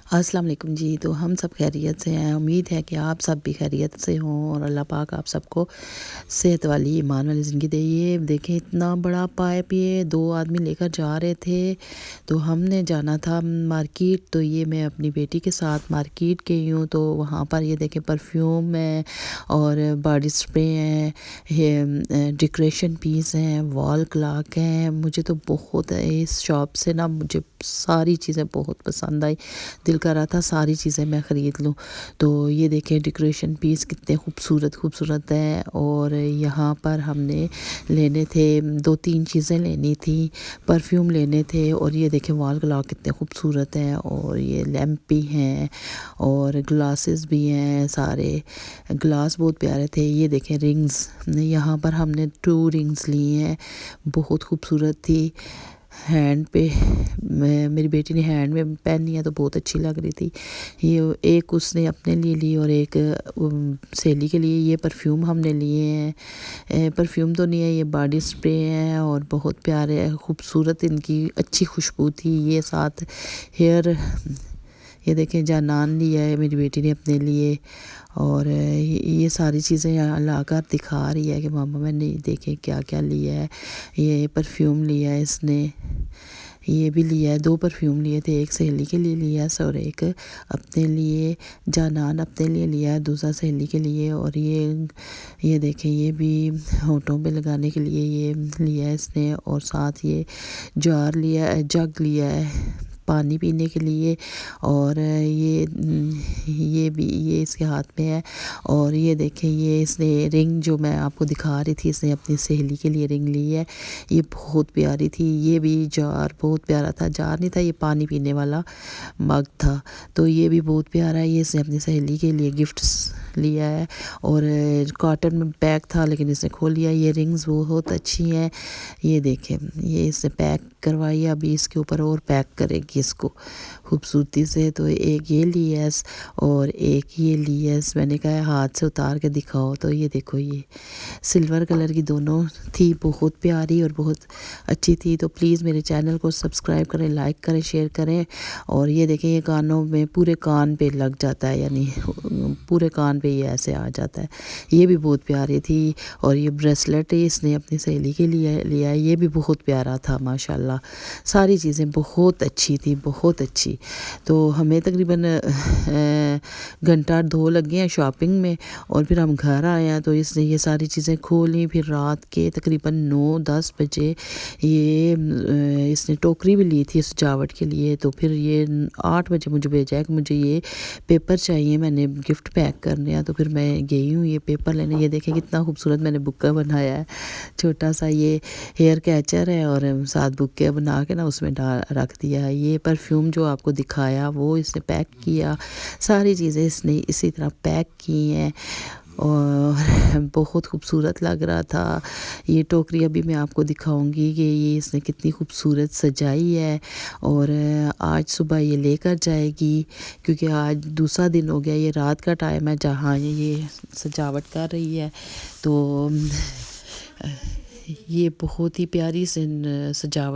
अस्सलाम वालेकुम जी। तो हम सब खैरियत से हैं। उम्मीद है कि आप सब भी खैरियत से हों और अल्लाह पाक आप सबको सेहत वाली ईमान वाली ज़िंदगी दे। ये देखें इतना बड़ा पाइप, ये 2 आदमी लेकर जा रहे थे। तो हमने जाना था मार्केट, तो ये मैं अपनी बेटी के साथ मार्केट गई हूँ। तो वहाँ पर ये देखें परफ्यूम है और बॉडी स्प्रे है, ये डेकोरेशन पीस हैं, वॉल क्लॉक हैं। मुझे तो बहुत इस शॉप से ना मुझे सारी चीज़ें बहुत पसंद आई। दिल कर रहा था सारी चीज़ें मैं ख़रीद लूँ। तो ये देखें डेकोरेशन पीस कितने खूबसूरत खूबसूरत हैं। और यहाँ पर हमने लेने थे 2-3 चीज़ें लेनी थी, परफ्यूम लेने थे। और ये देखें वॉल क्लॉक कितने खूबसूरत हैं और ये लैंप भी हैं और ग्लासेस भी हैं। सारे ग्लास बहुत प्यारे थे। ये देखें रिंग्स, यहाँ पर हमने 2 रिंग्स ली हैं, बहुत खूबसूरत थी। हैंड पे मेरी बेटी ने हैंड में पहनी है तो बहुत अच्छी लग रही थी। ये एक उसने अपने लिए ली और एक सहेली के लिए। ये परफ्यूम हमने लिए हैं, परफ्यूम तो नहीं है, ये बॉडी स्प्रे हैं और बहुत प्यारे खूबसूरत इनकी अच्छी खुशबू थी। ये साथ हेयर, ये देखें जानान लिया है मेरी बेटी ने अपने लिए। और ये सारी चीज़ें यहाँ लाकर दिखा रही है कि मामा मैंने देखें क्या क्या लिया है। ये परफ्यूम लिया है इसने, ये भी लिया है। 2 परफ्यूम लिए थे, एक सहेली के लिए लिया है और एक अपने लिए, जानान अपने लिए लिया है, दूसरा सहेली के लिए। और ये देखें ये भी होठों पे लगाने के लिए ये लिया है इसने। और साथ ये जार लिया है, जग लिया है पानी पीने के लिए। और ये भी ये इसके हाथ में है। और ये देखें ये इसने रिंग जो मैं आपको दिखा रही थी, इसने अपनी सहेली के लिए रिंग ली है। ये बहुत प्यारी थी। ये भी जार बहुत प्यारा था, जार नहीं था ये पानी पीने वाला मग था। तो ये भी बहुत प्यारा है, ये इसने अपनी सहेली के लिए गिफ्ट्स लिया है। और कॉटन में पैक था लेकिन इसने खोल लिया। ये रिंग्स बहुत अच्छी हैं। ये देखें ये इसने पैक करवाई, अभी इसके ऊपर और पैक करेगी इसको खूबसूरती से। तो एक ये ली है और एक ये ली है। मैंने कहा हाथ से उतार के दिखाओ। तो ये देखो ये सिल्वर कलर की दोनों थी, बहुत प्यारी और बहुत अच्छी थी। तो प्लीज़ मेरे चैनल को सब्सक्राइब करें, लाइक करें, शेयर करें। और ये देखें ये कानों में पूरे कान पे लग जाता है, यानी पूरे कान पे ये ऐसे आ जाता है। ये भी बहुत प्यारी थी। और ये ब्रेसलेट इसने अपनी सहेली के लिए लिया है, ये भी बहुत प्यारा था माशाल्लाह। सारी चीज़ें बहुत अच्छी थी, बहुत अच्छी। तो हमें तकरीबन घंटा 2 लग गए हैं शॉपिंग में। और फिर हम घर आए हैं तो इसने ये सारी चीज़ें खोली। फिर रात के तकरीबन 9-10 बजे ये इसने टोकरी भी ली थी सजावट के लिए। तो फिर ये 8 बजे मुझे भेजा है कि मुझे ये पेपर चाहिए, मैंने गिफ्ट पैक करने हैं। तो फिर मैं गई हूँ ये पेपर लेने। ये देखें कितना खूबसूरत मैंने बुक्का बनाया है, छोटा सा ये हेयर कैचर है और साथ बुक्के बना के ना उसमें डाल रख दिया है। ये परफ्यूम जो आपको दिखाया वो इसने पैक किया, सारी चीज़ें इसने इसी तरह पैक की हैं और बहुत खूबसूरत लग रहा था। ये टोकरी अभी मैं आपको दिखाऊंगी कि ये इसने कितनी खूबसूरत सजाई है। और आज सुबह ये लेकर जाएगी क्योंकि आज दूसरा दिन हो गया, ये रात का टाइम है जहाँ ये सजावट कर रही है। तो ये बहुत ही प्यारी सजावट